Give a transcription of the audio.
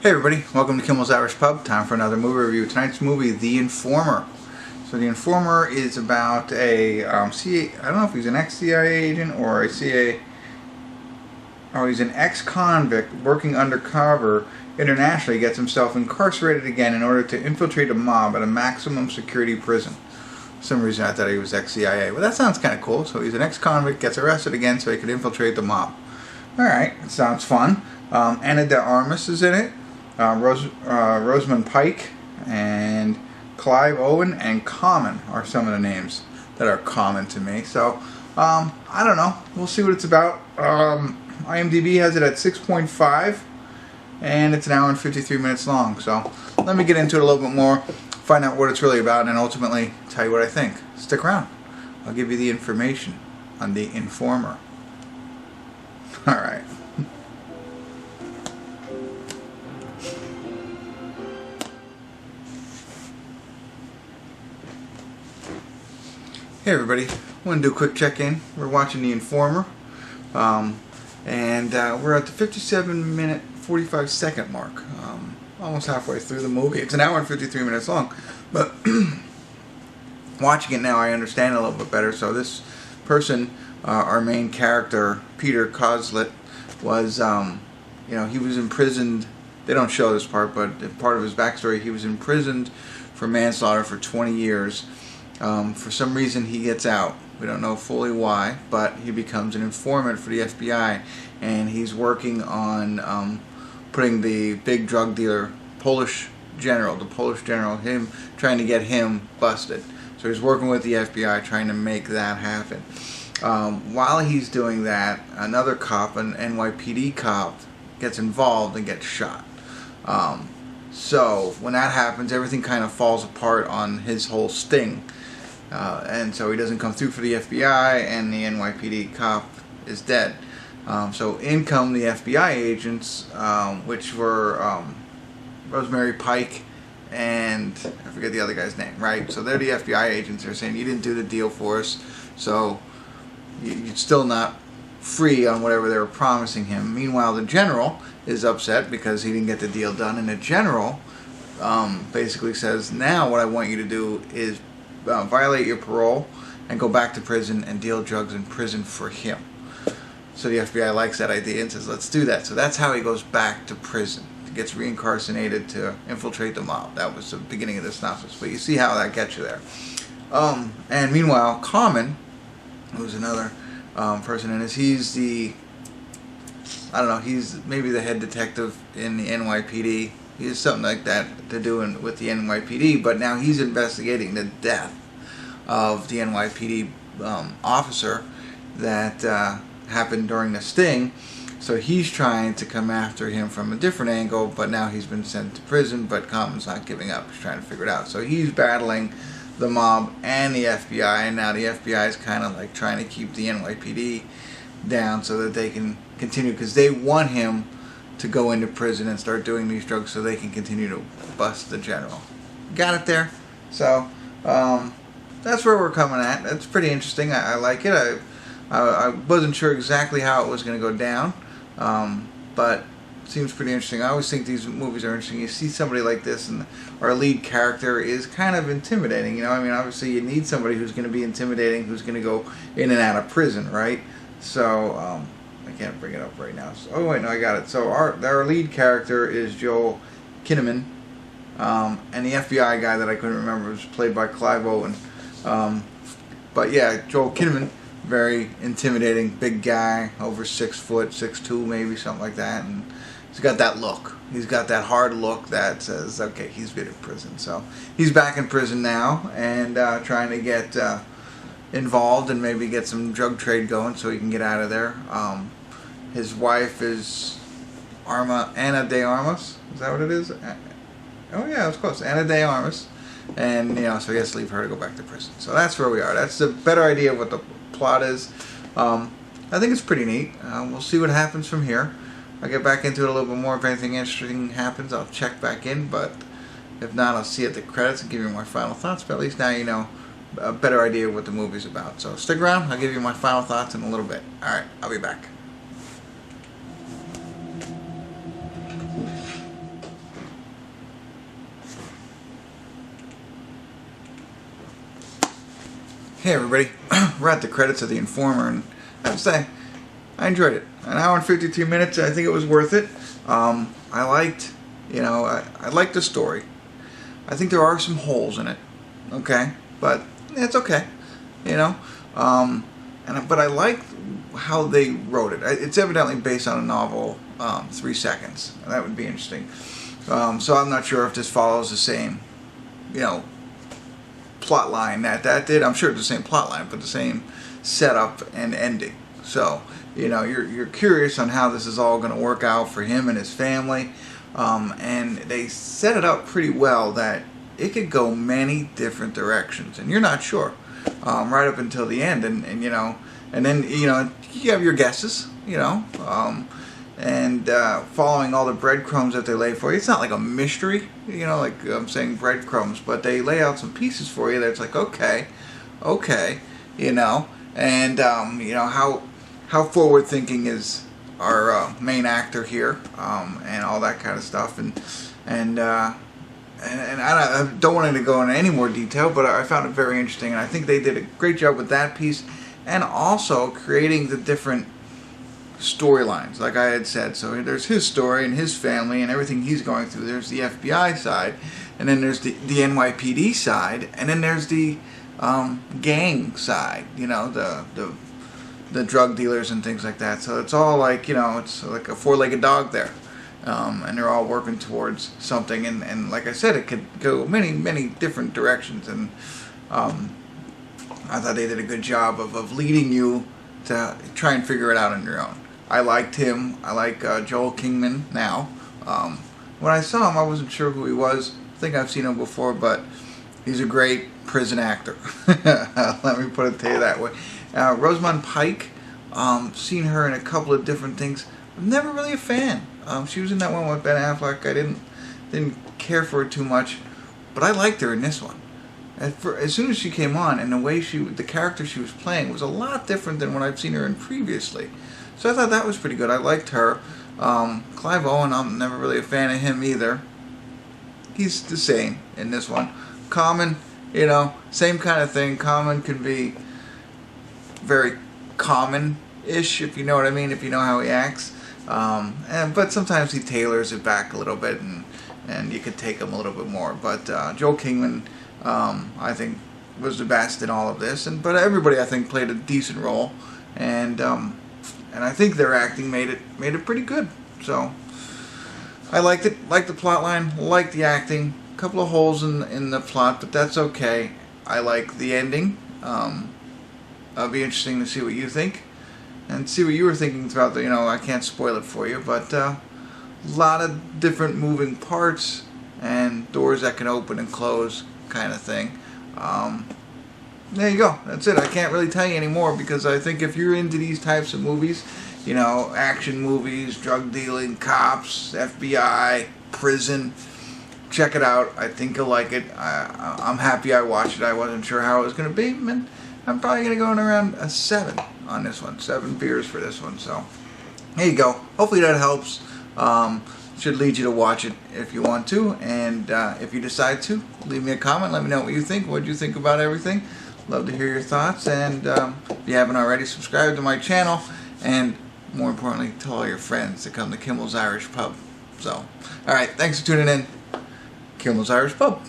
Hey everybody, welcome to Kimmel's Irish Pub. Time for another movie review. Tonight's movie, The Informer. So The Informer is about a CIA, I don't know if he's an ex-CIA agent or a CIA, he's an ex-convict working undercover internationally. He gets himself incarcerated again in order to infiltrate a mob at a maximum security prison. For some reason I thought he was ex-CIA. Well, that sounds kind of cool. So he's an ex-convict, gets arrested again so he could infiltrate the mob. Alright, that sounds fun. Armas is in it. Rosamund Pike and Clive Owen and Common are some of the names that are common to me. So, I don't know. We'll see what it's about. IMDb has it at 6.5 and it's an hour and 53 minutes long. So, let me get into it a little bit more, find out what it's really about, and ultimately tell you what I think. Stick around. I'll give you the information on The Informer. Alright. Hey everybody, I want to do a quick check-in. We're watching The Informer, and we're at the 57-minute, 45-second mark, almost halfway through the movie. It's an hour and 53 minutes long, but watching it now I understand it a little bit better. So this person, our main character, Peter Coslet, was, he was imprisoned. They don't show this part, but part of his backstory, he was imprisoned for manslaughter for 20 years. For some reason he gets out. We don't know fully why, but he becomes an informant for the FBI, and he's working on putting the big drug dealer, the Polish general, trying to get him busted. So he's working with the FBI trying to make that happen. While he's doing that, another cop, an NYPD cop, gets involved and gets shot. So when that happens, everything kind of falls apart on his whole sting. And so he doesn't come through for the FBI, and the NYPD cop is dead. So in come the FBI agents, which were Rosemary Pike and I forget the other guy's name, right? So they're the FBI agents. They're saying, you didn't do the deal for us, so you're still not free on whatever they were promising him. Meanwhile, the general is upset because he didn't get the deal done, and the general basically says, now what I want you to do is violate your parole and go back to prison and deal drugs in prison for him. So the FBI likes that idea and says, let's do that. So that's how he goes back to prison. He gets reincarcerated to infiltrate the mob. That was the beginning of the synopsis, but you see how that gets you there. And meanwhile, Common, who's another person in this, he's the, he's maybe the head detective in the NYPD. He has something like that to do with the NYPD, but now he's investigating the death of the NYPD officer that happened during the sting. So he's trying to come after him from a different angle, but now he's been sent to prison, but Common's not giving up. He's trying to figure it out. So he's battling the mob and the FBI, and now the FBI is kind of like trying to keep the NYPD down so that they can continue, because they want him to go into prison and start doing these drugs so they can continue to bust the general. Got it there? So, that's where we're coming at. That's pretty interesting. I like it. I wasn't sure exactly how it was going to go down, but it seems pretty interesting. I always think these movies are interesting. You see somebody like this, and our lead character is kind of intimidating. Obviously you need somebody who's going to be intimidating, who's going to go in and out of prison, right? So, I can't bring it up right now. So, oh wait, no, I got it. So our lead character is Kinnaman, and the FBI guy that I couldn't remember was played by Clive Owen. But yeah, Kinnaman, very intimidating, big guy, over 6 foot, 6'2", maybe something like that, and he's got that look. He's got that hard look that says, okay, he's been in prison. So he's back in prison now and trying to get involved and maybe get some drug trade going so he can get out of there. His wife is Ana de Armas. Is that what it is? Oh yeah, it was close. Ana de Armas. And, so he has to leave her to go back to prison. So that's where we are. That's a better idea of what the plot is. I think it's pretty neat. We'll see what happens from here. I'll get back into it a little bit more. If anything interesting happens, I'll check back in. But if not, I'll see you at the credits and give you my final thoughts. But at least now you know a better idea of what the movie's about. So stick around. I'll give you my final thoughts in a little bit. Alright, I'll be back. Hey everybody, we're at the credits of The Informer, and I have to say, I enjoyed it. An hour and 52 minutes, I think it was worth it. I liked, I liked the story. I think there are some holes in it, okay, but it's okay, but I like how they wrote it. It's evidently based on a novel, 3 Seconds, and that would be interesting. So I'm not sure if this follows the same, plot line that did. I'm sure it's the same plot line, but the same setup and ending. So, you're curious on how this is all going to work out for him and his family. And they set it up pretty well that it could go many different directions, and you're not sure right up until the end. And then you have your guesses, and following all the breadcrumbs that they lay for you. It's not like a mystery, like I'm saying breadcrumbs, but they lay out some pieces for you that's like, okay, and how forward thinking is our main actor here, and all that kind of stuff, and I don't want to go into any more detail, but I found it very interesting, and I think they did a great job with that piece, and also creating the different storylines, like I had said. So there's his story and his family and everything he's going through. There's the FBI side, and then there's the NYPD side, and then there's the gang side, the drug dealers and things like that. So it's all like, it's like a four-legged dog there. And they're all working towards something, and like I said, it could go many different directions, and I thought they did a good job of leading you to try and figure it out on your own. I liked him. I like Joel Kinnaman now. When I saw him, I wasn't sure who he was. I think I've seen him before, but he's a great prison actor. Let me put it to you that way. Rosamund Pike, seen her in a couple of different things. I'm never really a fan. She was in that one with Ben Affleck. I didn't care for her too much, but I liked her in this one. As soon as she came on, and the character she was playing was a lot different than what I've seen her in previously. So I thought that was pretty good. I liked her. Clive Owen, I'm never really a fan of him either. He's the same in this one. Common, same kind of thing. Common can be very common-ish, if you know what I mean, if you know how he acts. But sometimes he tailors it back a little bit, and you could take him a little bit more. But Joel Kinnaman, I think, was the best in all of this, but everybody, I think, played a decent role, and I think their acting made it pretty good. So I liked it, liked the plot line, liked the acting. A couple of holes in the plot, but that's okay. I like the ending. It'll be interesting to see what you think, and see what you were thinking throughout the, I can't spoil it for you, but a lot of different moving parts and doors that can open and close kind of thing. There you go. That's it. I can't really tell you anymore, because I think if you're into these types of movies, action movies, drug dealing, cops, FBI, prison, check it out. I think you'll like it. I'm happy I watched it. I wasn't sure how it was going to be, and I'm probably going to go in around a 7 on this one. 7 beers for this one. So there you go. Hopefully that helps. Should lead you to watch it if you want to, and if you decide to, leave me a comment. Let me know what you think. What do you think about everything? Love to hear your thoughts, and if you haven't already, subscribe to my channel, and more importantly, tell all your friends to come to Kimmel's Irish Pub. So, alright, thanks for tuning in. Kimmel's Irish Pub.